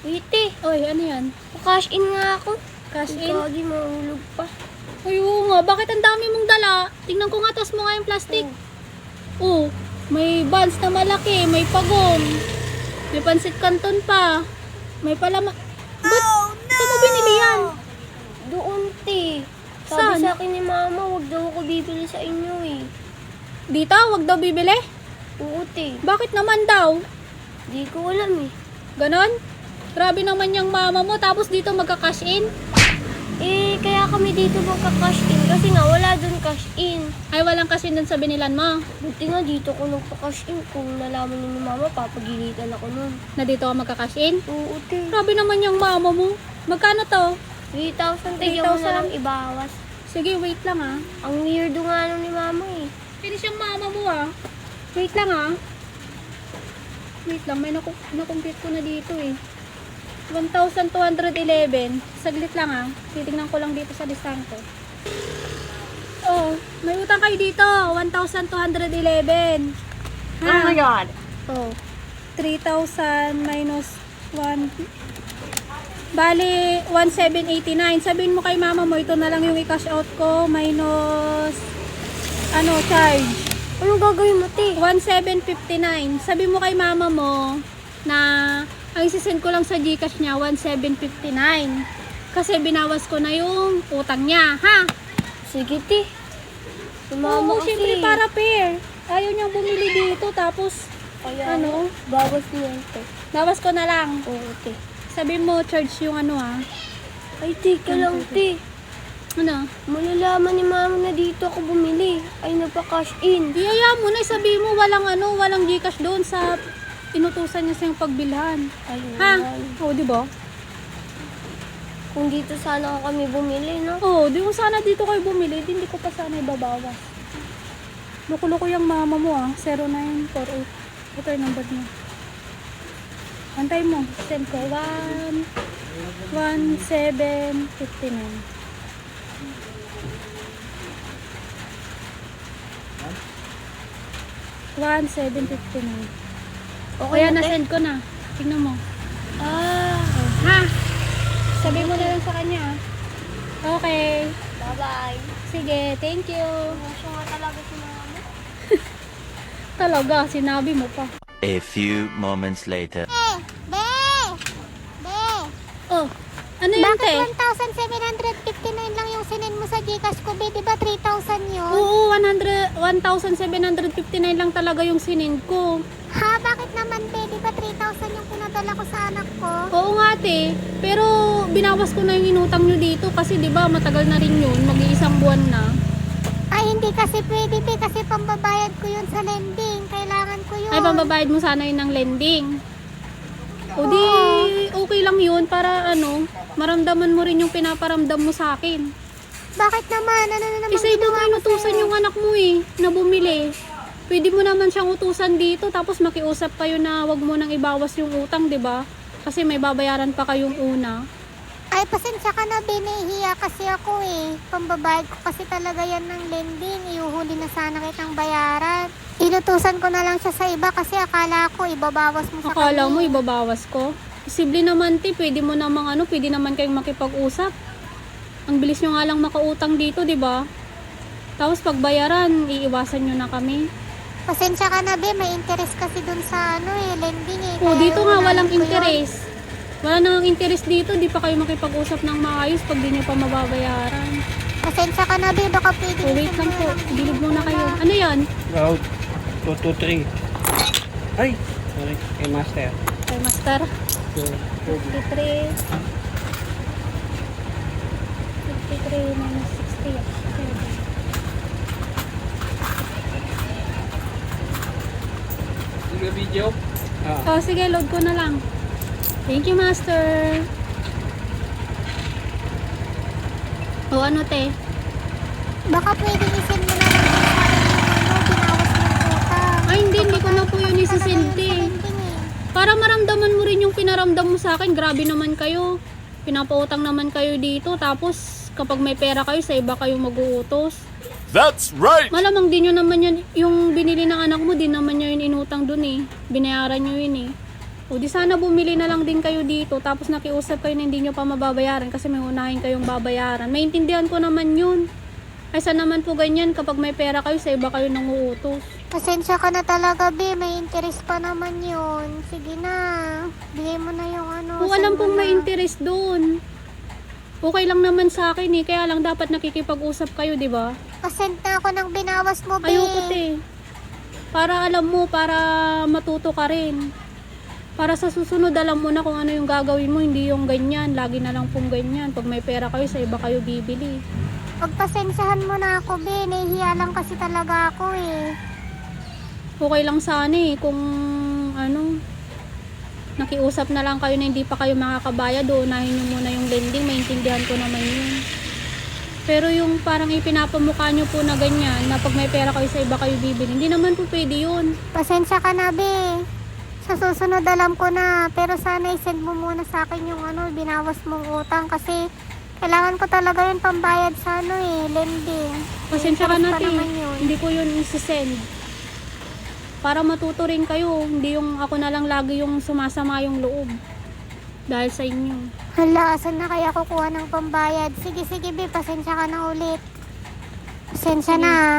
Wait Oy, ano yan? cash in nga ako. Cash in? Gagi, mahulog pa. Ay, oo nga. Bakit ang dami mong dala? Tingnan ko nga, tas mo nga yung plastic. Oh, may buns na malaki, may pagong, may pansit canton pa, may palama. Ba't saan mo binili yan? Doon, te. Saan? Sabi sa akin ni mama, huwag daw ako bibili sa inyo eh. Dito, wag daw bibili? Oo, te. Bakit naman daw? Di ko alam eh. Ganon? Grabe naman yung mama mo, tapos dito magka-cash in? Eh, kaya kami dito magka-cash in kasi nga wala dun cash in. Ay, walang cash in dun sa binilan mo. Buti nga dito ko nagpa-cash in. Kung nalaman ni mama, papagilitan ako nun. Na dito ka magka-cash in? Oo, te. Grabe naman yung mama mo. Magkano to? 3,000, te. Diyan mo na lang ibawas. Sige, wait lang ah. Ang weirdo nga nung ni mama eh. Pwede siyang mama mo ah. Wait lang ah. Wait lang, may nakompute ko na dito eh. 1,211. Saglit lang ah. Titingnan ko lang dito sa listahan ko. Oh, may utang kayo dito. 1,211. Ha? Oh my God. Oh, 3,000 minus 1. Bali, 1,789. Sabihin mo kay mama mo, ito na lang yung i-cash out ko minus charge. Anong gagawin mo, te? 1,759. Sabi mo kay mama mo na ang isisend ko lang sa GCash niya 1,759. Kasi binawas ko na yung utang niya, ha? Sige, te. Si mama Oo, kasi. syempre para fair. Ayaw niyang bumili dito tapos Kaya, ano? bawas niya, te. Bawas ko na lang. Oo, te. Sabi mo charge yung ha. Ay, teka lang, te. Ano? Malalaman ni mama na dito ako bumili. Ay, nagpa-cash in. Iyaya mo na, sabi mo walang GCash doon sa inutusan niya sa yung pagbilhan. Ayun. Ha? Oo, di ba? Kung dito sana kami bumili, no? Oo, di mo sana dito kayo bumili, di hindi ko pa sana ibabawas. Loko-loko yung mama mo 0948. Ito yung number niya. Antay mo, send ko. 1,759. $1,759. O kaya na, te. na-send ko na. Tingnan mo. Ah, Ha? Sabi mo na lang sa kanya. Okay. bye-bye. Sige, thank you. Masya nga talaga si mama. Talaga, sinabi mo pa. A few moments later. Oh, ano yun, te? Bakit 1,759 lang yung sinend mo sa Gcash ko, be? Di ba 3,000 yun? Oo, 1,759 lang talaga yung sinend ko. Ha? Bakit naman, be? Di ba 3,000 yung pinadala ko sa anak ko? Oo nga, te. Pero binawas ko na yung inutang nyo dito kasi di ba matagal na rin yun. Mag-iisang buwan na. Ay, hindi kasi pwede, be. Kasi pambabayad ko yun sa lending. Kailangan ko yun. Ay, pambabayad mo sana yun ng lending. O di, okay lang yun para maramdaman mo rin yung pinaparamdam mo sa akin. Bakit naman? Ano na naman Isa iba ginawa mo ko inutusan sa'yo? yung anak mo na bumili. Pwede mo naman siyang utusan dito tapos makiusap kayo na wag mo nang ibawas yung utang, di ba? Kasi may babayaran pa kayong una. Ay, pasensya ka na, be. Nahihiya kasi ako eh. Pambabayad ko kasi talaga yan ng lending. Iuhuli na sana kitang bayaran. Inutusan ko na lang siya sa iba kasi akala ko ibabawas mo sa Akala kanya. mo ibabawas ko? Posible naman, te. Pwede mo namang pwede naman kayong makipag-usap. Ang bilis nyo nga lang makautang dito, di ba? Tapos pagbayaran, iiwasan nyo na kami. Pasensya ka na, be. May interest kasi dun sa lending eh. O, Kaya dito nga uunahin walang ko yun. interest. Wala nang interest dito, di pa kayo makipag-usap ng maayos pag di nyo pa mababayaran. Pasensya ka na, be. Baka pwede O, wait lang po. Bilib muna kayo. Ano yan? Route 223. Ay! Sorry. Kay Master. Kay Master. 53. 53 minus 60. Sige, video? Oh, sige, load ko na lang. Thank you, Master. O, ano, te? Baka pwede i-send mo na lang sa akin yung binawas ng utang. Ay, hindi ko na po yun Talaga isisente. yun sa lending eh. Para maramdaman mo rin yung pinaramdam mo sa akin. Grabe naman kayo. Pinapautang naman kayo dito. Tapos, kapag may pera kayo, sa iba kayo mag-uutos. That's right! Malamang din nyo naman yan, yung binili ng anak mo, din naman nyo yun inutang dun eh. Binayaran nyo yun eh. O di sana bumili na lang din kayo dito, tapos nakiusap kayo na hindi nyo pa mababayaran kasi may unahin kayong babayaran. Maintindihan ko naman yun. Kaysa naman po ganyan, kapag may pera kayo, sa iba kayo nanguutos. Pasensya ka na talaga, be. May interest pa naman yun. Sige na. Bigay mo na yung ano. Kung alam send mo kong may na. interest doon, okay lang naman sa akin eh. Kaya lang dapat nakikipag-usap kayo, di ba? Pasend na ako ng binawas mo, be. Ayoko te. Para alam mo, para matuto ka rin. Para sa susunod, alam mo na kung ano yung gagawin mo, hindi yung ganyan. Lagi na lang pong ganyan. Pag may pera kayo, sa iba kayo bibili. Pagpasensyahan mo na ako, be. Nahihiya lang kasi talaga ako eh. Okay lang sana eh, kung ano, nakiusap na lang kayo na hindi pa kayo makakabayad o unahin nyo muna yung lending, maintindihan ko naman yun. Pero yung parang ipinapamukha nyo po na ganyan, na pag may pera kayo sa iba kayo bibili, hindi naman po pwede yun. Pasensya ka na, be. Sa susunod alam ko na. Pero sana i-send mo muna sa akin yung ano, binawas mong utang kasi kailangan ko talaga yung pambayad sa ano eh, lending. Pasensya ka Interest na pa te, naman yun. hindi ko yun isi-send. Para matuto rin kayo, hindi yung ako na lang lagi yung sumasama yung loob. Dahil sa inyo. Hala, asan na kaya kukuha ng pambayad? Sige, sige, be. Pasensya ka na ulit. Pasensya na, ah.